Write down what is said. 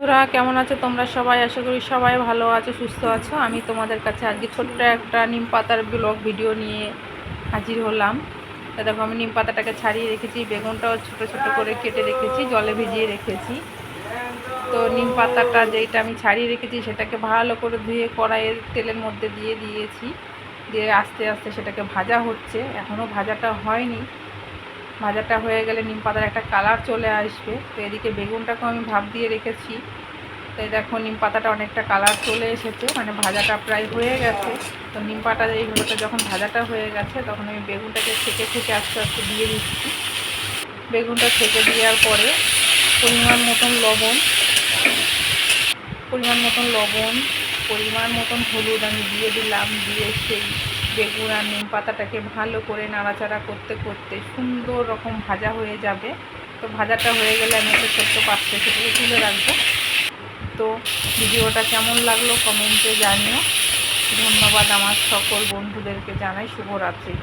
তোরা কেমন আছো তোমরা সবাই? আশা করি সবাই ভালো আছো, সুস্থ আছো। আমি তোমাদের কাছে আজকে ছোট্ট একটা নিম পাতার ব্লগ ভিডিও নিয়ে হাজির হলাম। তা দেখো, আমি নিম পাতাটাকে ছাড়িয়ে রেখেছি, বেগুনটাও ছোট ছোট করে কেটে রেখেছি, জলে ভিজিয়ে রেখেছি। তো নিম পাতাটা যেইটা আমি ছাড়িয়ে রেখেছি সেটাকে ভালো করে ধুয়ে কড়াইয়ের তেলের মধ্যে দিয়ে দিয়েছি। দিয়ে আস্তে আস্তে সেটাকে ভাজা হচ্ছে, এখনও ভাজাটা হয়নি। ভাজাটা হয়ে গেলে নিম পাতার একটা কালার চলে আসবে। তো এদিকে বেগুনটাকেও আমি ভাপ দিয়ে রেখেছি। তো দেখো, নিম পাতাটা অনেকটা কালার চলে এসেছে, মানে ভাজাটা প্রায় হয়ে গেছে। তো নিম পাতা এইভাবে যখন ভাজাটা হয়ে গেছে তখন আমি বেগুনটাকে ছেঁকে ছেঁকে আস্তে আস্তে দিয়ে দিচ্ছি। বেগুনটা ছেঁকে দেওয়ার পরে পরিমাণ মতন লবণ, পরিমাণ মতন হলুদ আমি দিয়ে দিলাম। দিয়ে সেই বেগুন আর নিম পাতাটাকে ভালো করে নাড়াচাড়া করতে করতে সুন্দর রকম ভাজা হয়ে যাবে। তো ভাজাটা হয়ে গেলে আমি একটা ছোট্ট পাত্রে সেটাকে তুলে রাখবো। তো ভিডিওটা কেমন লাগলো কমেন্টে জানিও। ধন্যবাদ, আমার সকল বন্ধুদেরকে জানাই শুভরাত্রি।